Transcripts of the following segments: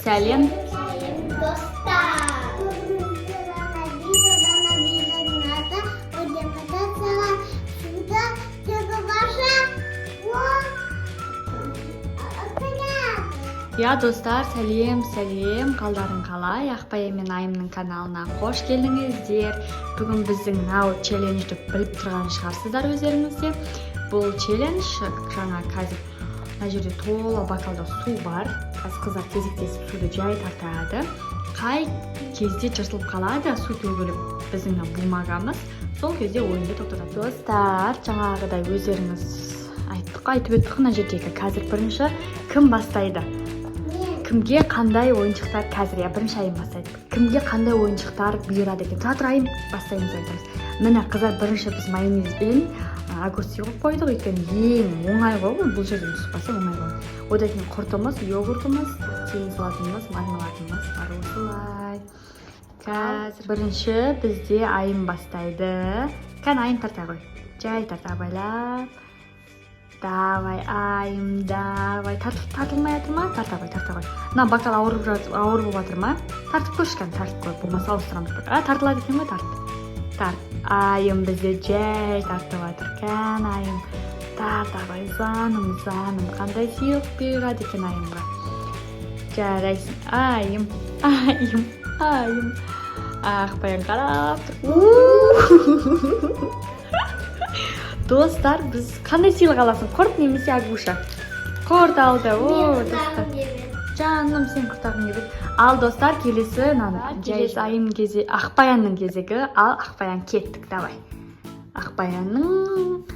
Сәлем. Сәлем достар. Я достар, сәлем, қалдарың қалай? Ақбай мен Айымның каналына қош келдіңіздер. Бүгін біздің нау челленджді біліп тұрған шығарсыздар өздеріңізде. Бұл челлендж жаңа қазір мына жерде тола бокалда су бар. Қыздар кезектесіп суды жай тартады. Қай кезде жыртылып қалады су төгіліп біздің бумагамыз, сол кезде ойынды тоқтатады. Достар, жаңағыдай өздеріңіз айтып өттік мына жердегі. Қазір бірінші кім бастайды? Кімге қандай ойыншықтар қазір бірінші Айым бастайды. Кімге қандай ойыншықтар бұйырады екен? Тұра Айым бастаймыз айтамыз. Міне қыздар, бірінші біз майонезбен огурцы қойып қойдық, өйткені ең оңай ғой, бұл жерден шықпаса оңай ғой. Одан кейін құртымыз, йогуртымыз, тегін салатымыз, мармеладымыз бар осылай. Қазір бірінші бізде Айым бастайды. Айым тарта ғой. Жай тарта байлап. Давай, Айым, давай. Тартылмай жатыр ма? Тарта ғой. Мына бокал ауыр болып жатыр ма? Тартып көрші, тартып көр. Болмаса ауыстырамыз. Тартылады екен ғой, тарт. Айым бізде жай тартып жатыр. Айым. Тарта ғой, заным. Қандай сыйлық бұйырады екен Айымға. Жарайсың. Айым. Ақбайын қарап тұр. Достар, біз қандай сыйлық аласың? Құрт немесе агуша? Құрт алды. Достар. Жаным, сен құртағың келеді. Ал достар, келесі Айым кезегі, Ақбаянның кезегі. Ал Ақбаян кеттік, давай. Ақбаянның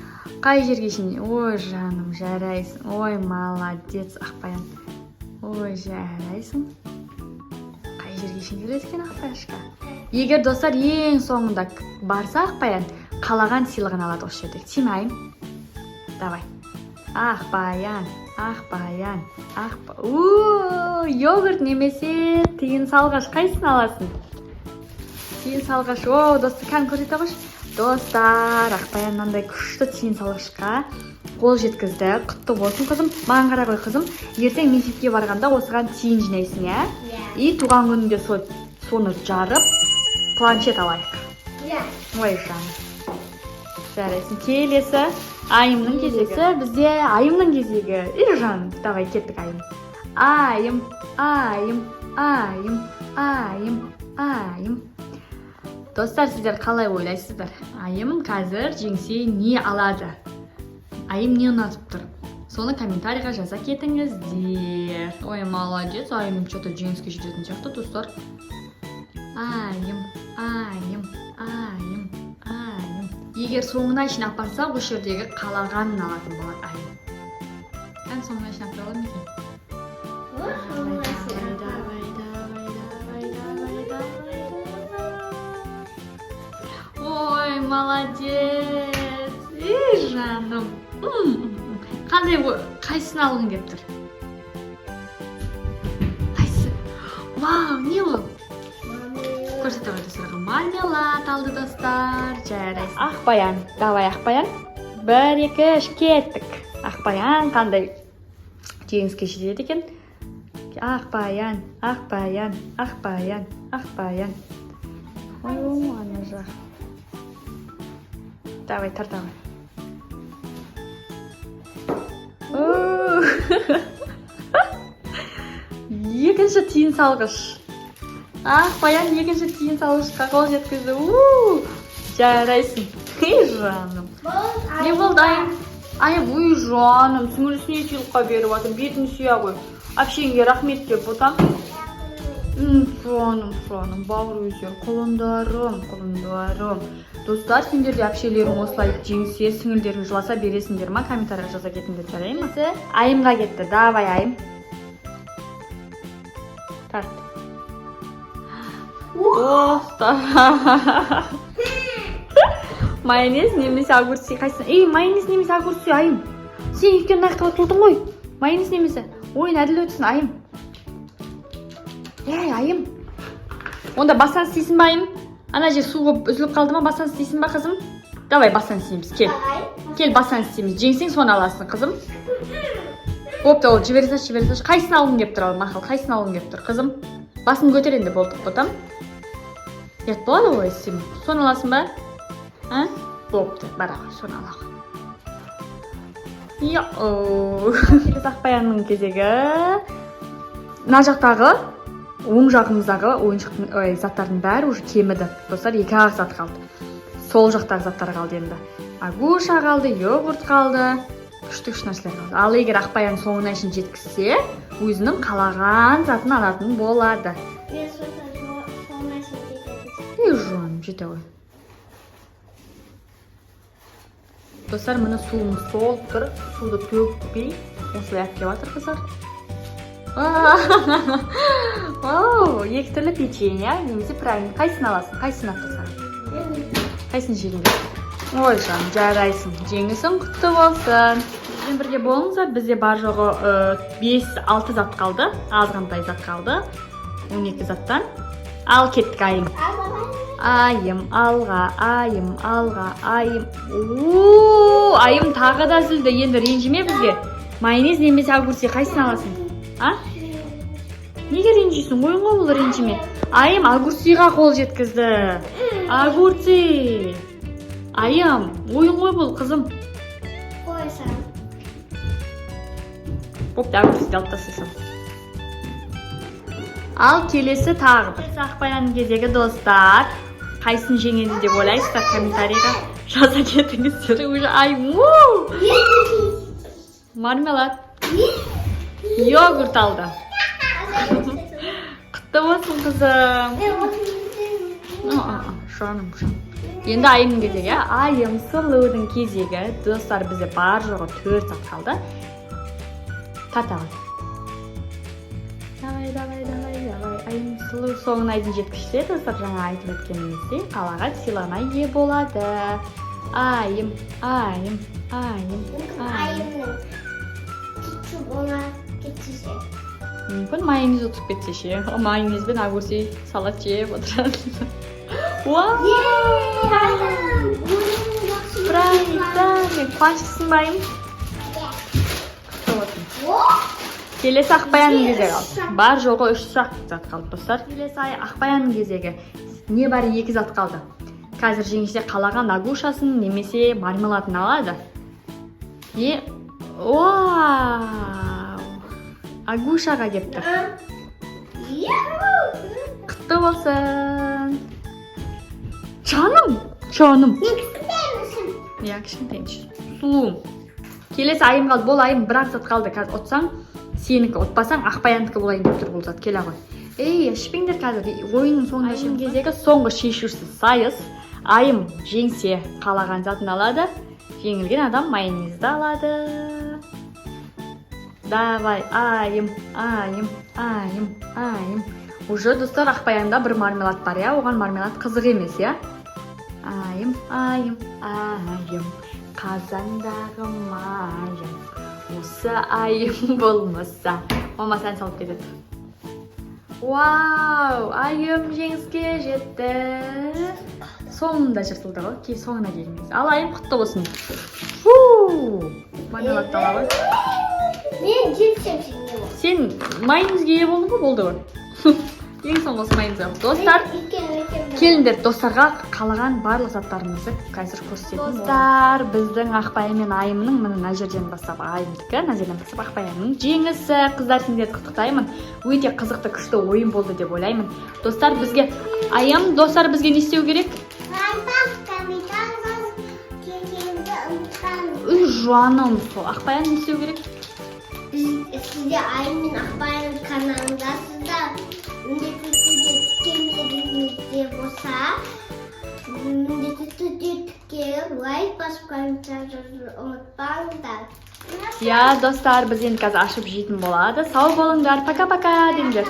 қай жерге шейін? Ой, жаным, жарайсың. Ой, молодец, Ақбаян. Ой, жарайсың. Қай жерге шейін келеді екен Ақбаяшқа? Егер достар ең соңында барса Ақбаян, қалаған сыйлығын алады осы жерде. Тиме Айым? Давай. Ақбаян. Йогурт немесе тиын салғаш, қайсын аласың? Тиын салғаш. Достар, кән көрсете қош. Достар, Ақбаян мынандай күшті тиын салғашқа қол жеткізді. Құтты болсын қызым. Маған қара қой қызым. Ертең мектепке барғанда осыған тиын жинайсың, иә? И туған күнінде соны жарып планшет алайық. Ой, жаным. Жарайсың. Келесі Айымның кезегі. Бізде Айымның кезегі. Жаным, давай кеттік Айым. Айым. Достар, сіздер қалай ойлайсыздар? Айым қазір жеңсе не алады? Айым не ұнатып тұр? Соны комментарийға жаза кетіңіздер. Ой, молодец, Айым что-то жеңіске жететін сияқты, достар. Айым. Егер соңына ішін апарса, бұл жердегі қалағанын алатын болады Айым. Кән соңына ішін апар алады екен? Ой, молодец! Жаным! Қайсысын алғың кеп тұр? Қайсы? Вау, не ол? Көрсете қойды сұрағы. Мармелад алды достар. Жарайсың. Ақбаян. Давай, Ақбаян. 1-2 кеттік. Ақбаян қандай жеңіске жетеді екен? Ақбаян. Ой, ана жақ. Давай, тарта ғой. Екінші тиын салғыш. Ақбаян екінші тиын салғышқа қол жеткізді. Жарайсың. Жаным. Не болды Айым? Айым, ой, жаным, сіңілісіне сыйлыққа беріп атым, бетін сүйе ғой. Әпшеңге рахмет деп бұтам. Жаным, бауыр өздер, құлындарым. Достар, сендерде әпшелерің осылай жеңсе, сіңілдерің жыласа бересіңдер ма? Комментария жаза кетіңдер, жарай ма? Айымға кетті. Давай, Айым. Тарт. Достар. Майонез немесе огурцы қайсың? Майонез немесе огурцы, Айым. Сен екеуін нақтыға тұлдың ғой. Майонез немесе. Ой, әділ өтсін, Айым. Айым. Онда бастан істейсің ба, Айым? Ана жер су болып үзіліп қалды ма, бастан істейсің ба, қызым? Давай, бастан істейміз, кел. Кел, бастан істейміз. Жеңсең соны аласың, қызым. Бопты, ол жібере салшы. Қайсыны алғың келіп тұр, ал Мақыл, қайсыны алғың келіп тұр, қызым? Басын көтер енді, болдық ботам. Ет болады ғой, сен. Соны аласың ба? Бопты, бара ғой, соны алақ. Келесі Ақбаянның кезегі. Мына жақтағы, оң жағымыздағы ойыншықтың заттардың бәрі уже кеміді. Достар, 2-ақ зат қалды. Сол жақтағы заттар қалды енді. Агуша қалды, йогурт қалды. Күшті нәрселер қалды. Ал егер Ақбаян соңына шейін жеткізсе, өзінің қалаған затын алатын болады. Мен соңына шейін жетеді. Жоным, жете ғой. Достар, міне суымыз толып тұр. Суды төкпей, осылай әпкеп жатыр қыздар. Екі түрлі печенье, немесе правильно. Қайсын аласың? Қайсын аттырсың? Қайсын жеңді? Ой, жаным, жарайсың. Жеңісің құтты болсын. Бізбен бірге болыңыздар. Бізде бар жоғы 5-6 зат қалды. Азғантай зат қалды. 12 заттан. Ал кеттік айым. Айым, алға, айым, алға, айым. Айым тағы да үзілді. Енді ренжіме бізге. Майонез немесе огурцы қайсын аласың? Неге ренжисің? Ойын ғой бұл ренжіме. Айым огурцыға қол жеткізді. Огурцы. Айым, ойын ғой бұл, қызым. Қойсам. Бопты, огурцыды алып тастайсың. Ал келесі тағы бір. Ақбаянның кезегі достар. Қайсын жеңеді деп ойлайсыздар, комментарийға жаза кетіңіздер. Уже айым. Мармелад. Йогурт алды. Құтты болсын қызым. Жаным. Енді айымның кезегі, айым сұлудың кезегі. Достар, бізде бар жоғы 4 зат қалды. Тарта ғой. Давай. Айым сұлу соңына айдың жеткішсе, достар, жаңа айтып өткеніміздей, қалаған сыйлығына ие болады. Айым. Айымның кетчуп оңа кетсеше. Мүмкін майонез ұтып кетсеше. Майонезбен огурцы салат жеп отырады. Правильно. Қуанышсың ба, айым? Келесі Ақбаянның кезегі қалды. Бар жоғы 3 зат қалды, достар. Келесі Ақбаянның кезегі. Не бар 2 зат қалды. Қазір жеңсе қалаған агушасын немесе мармеладын алады. Агушаға кепті. Құтты болсын. Жаным. Кішкентаймышын. Сұлуым. Келесі айым қалды. Бол айым бір-ақ зат қалды. Қазір отсаң, сенікі отпасаң, Ақбаяндікі болайын деп тұр бұл зат. Келе ғой. Ішпеңдер қазір. Ойынның соңында айым кезегі соңғы шешушісіз сайыс. Айым жеңсе қалаған затын алады. Жеңілген адам майонезді алады. Давай, айым. Уже, достар, Ақбаянда бір мармелад бар, оған мармелад қызық емес, Айым. Қазандағы майым. Осы айым болмаса. Мама сән салып кетеді. Айым жеңіске жетті. Соңында жыртылды ғой, соңына келіңіз. Ал айым құтты болсын. Мармелад тала ғой. Мен жетсем сенде бол. Сен майонезге ие болдың ғой, болды ғой. Ең соңғы осы майонез алып. Достар, келіндер, достарға қалаған барлық заттарымызды қазір көрсететін. Достар, біздің Ақбаян мен айымның мына жерден бастап айымдікі, мына жерден бастап Ақбаянның жеңісі. Қыздар, сендерді құттықтаймын. Өте қызықты, күшті ойын болды деп ойлаймын. Достар, бізге айым, достар, бізге не істеу керек? Жаным, сол Ақбаян не істеу керек? Сізде айым мен Ақбаянның каналындасыздар. Міндетті түрде тікелеріңізде болса, міндетті түрде тікеліп, лайк басып комментарий жазуды ұмытпаңдар. Достар, біз енді қазір ашып жейтін болады. Сау болыңдар, пока-пока деңдер.